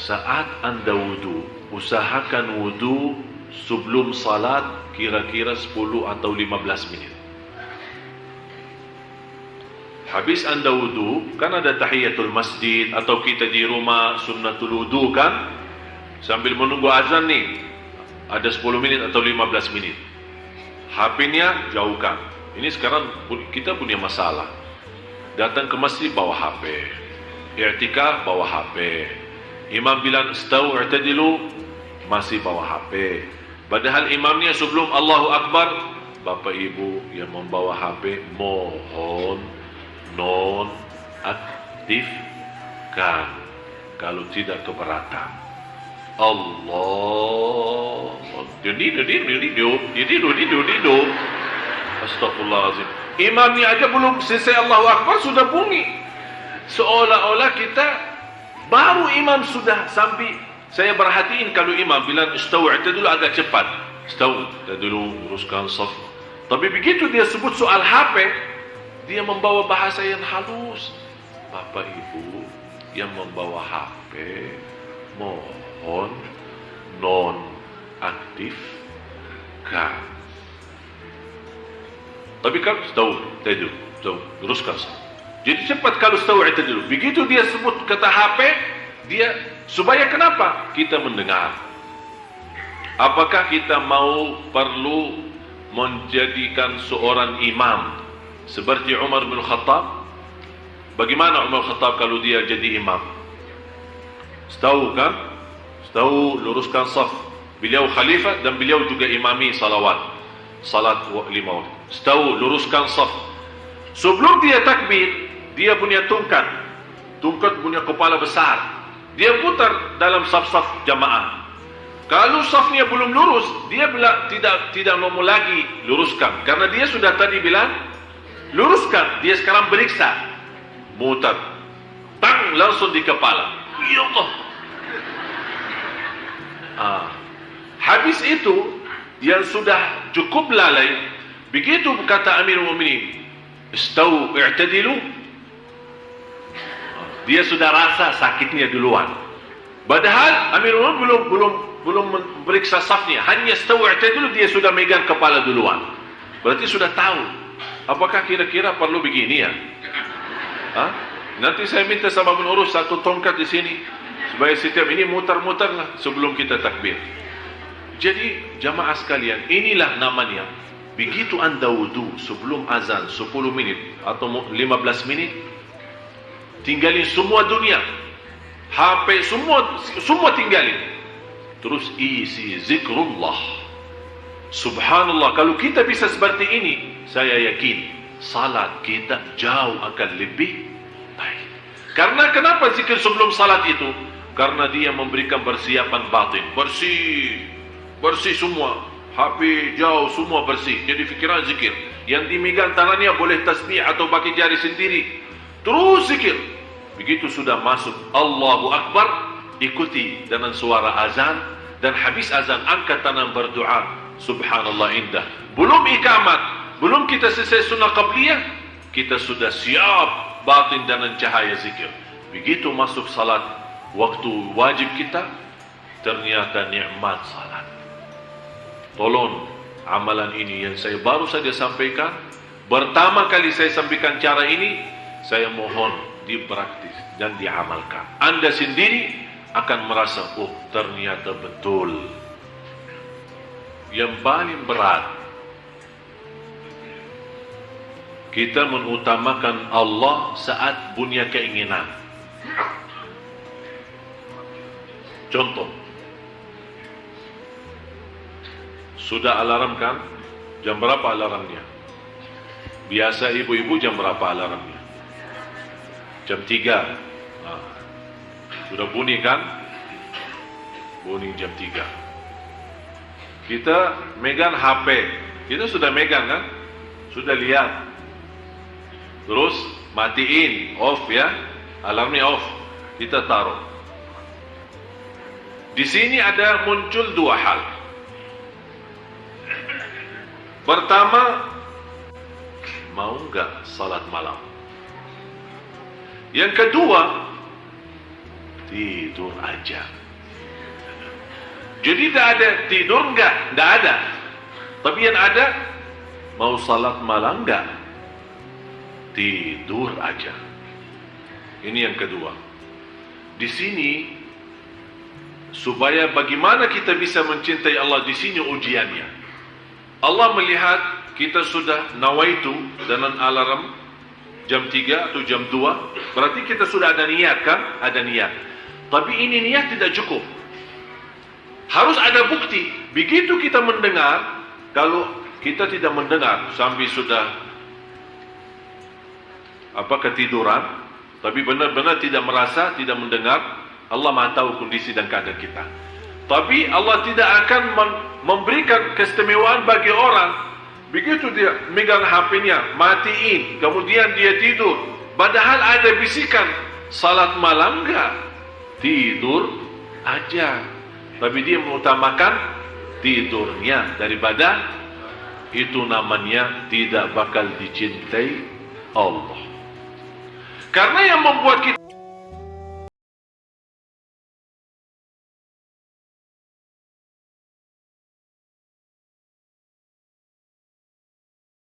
saat Anda wudu, usahakan wudu sebelum salat kira-kira 10 atau 15 menit. Habis Anda wudu, kan ada tahiyatul masjid, atau kita di rumah sunnatul wudu kan, sambil menunggu azan nih, ada 10 menit atau 15 menit. HP-nya jauhkan. Ini sekarang kita punya masalah. Datang ke masjid bawa HP, i'tikaf bawa HP, imam bilang istau i'tadilu masih bawa HP. Padahal imamnya sebelum Allahu Akbar, Bapak Ibu yang membawa HP mohon non-aktifkan, kalau tidak keberatan. Allah, dido. Astagfirullahaladzim. Imamnya aja belum selesai Allahu Akbar sudah bunyi. Seolah-olah kita baru imam sudah sampai. Saya perhatiin kalau imam bilang istau i'tadilu agak cepat. Istau i'tadilu, luruskan saf. Tapi begitu dia sebut soal HP, dia membawa bahasa yang halus. Bapak Ibu yang membawa HP, mohon non-aktifkan. Tapi kalau istau i'tadilu, luruskan saf. Jadi cepat kalau istau i'tadilu. Begitu dia sebut kata HP, dia supaya kenapa? Kita mendengar. Apakah kita perlu menjadikan seorang imam seperti Umar bin Khattab? Bagaimana Umar bin Khattab kalau dia jadi imam? Tahu kan? Tahu luruskan saf. Beliau khalifah dan beliau juga imami salat 5 waktu. Tahu luruskan saf. Sebelum dia takbir, dia punya tungkat punya kepala besar. Dia putar dalam saf-saf jamaah. Kalau safnya belum lurus, dia bilang tidak mau lagi luruskan, karena dia sudah tadi bilang luruskan. Dia sekarang beriksa, mutar, tang, langsung di kepala. Ya Allah. Habis itu yang sudah cukup lalai, begitu kata Amirul Mukminin, istau i'tadilu, dia sudah rasa sakitnya duluan. Padahal Amirul Mukminin belum memeriksa safnya, hanya istau i'tadilu dia sudah megang kepala duluan. Berarti sudah tahu. Apakah kira-kira perlu begini ya? Nanti saya minta sama pengurus satu tongkat di sini, supaya setiap ini mutar-mutarlah sebelum kita takbir. Jadi jamaah sekalian, inilah namanya. Begitu Anda wudu sebelum azan 10 menit atau 15 menit, tinggalin semua dunia, HP semua tinggalin, terus isi zikrullah. Subhanallah, kalau kita bisa seperti ini, saya yakin salat kita jauh akan lebih baik. Karena kenapa zikir sebelum salat itu? Karena dia memberikan persiapan batin, bersih semua, HP jauh semua bersih. Jadi fikiran zikir, yang dimegang tangannya boleh tasbih atau pakai jari sendiri, terus zikir. Begitu sudah masuk Allahu Akbar, ikuti dengan suara azan, dan habis azan angkat tangan berdoa. Subhanallah, indah. Belum ikamat, belum kita selesai sunnah qabliyah, kita sudah siap batin dengan cahaya zikir. Begitu masuk salat, waktu wajib kita, ternyata nikmat salat. Tolong amalan ini yang saya baru saja sampaikan, pertama kali saya sampaikan cara ini, saya mohon dipraktis dan diamalkan. Anda sendiri akan merasa, oh ternyata betul. Yang paling berat, kita mengutamakan Allah saat punya keinginan. Contoh, sudah alarm kan? Jam berapa alarmnya? Biasa ibu-ibu jam berapa alarmnya? Jam 3. Sudah bunyi kan? Bunyi jam 3. Kita megang HP, kita sudah megang kan? Sudah lihat. Terus matiin, off ya, alarmnya off. Kita taruh. Di sini ada muncul dua hal. Pertama, mau enggak salat malam? Yang kedua, tidur aja. Jadi tak ada tidur enggak ada. Tapi yang ada, mau salat malam enggak? Tidur aja. Ini yang kedua. Di sini, supaya bagaimana kita bisa mencintai Allah, di sini ujiannya. Allah melihat kita sudah nawaitu dengan alarm jam 3 atau jam 2, berarti kita sudah ada niat kan? Ada niat. Tapi ini niat tidak cukup. Harus ada bukti. Begitu kita mendengar, kalau kita tidak mendengar sampai sudah ketiduran, tapi benar-benar tidak merasa, tidak mendengar, Allah Maha tahu kondisi dan keadaan kita. Tapi Allah tidak akan memberikan keistimewaan bagi orang. Begitu dia megang HP-nya, matiin, kemudian dia tidur. Padahal ada bisikan, salat malam enggak? Tidur aja. Tapi dia mengutamakan tidurnya daripada itu, namanya tidak bakal dicintai Allah. Karena yang membuat kita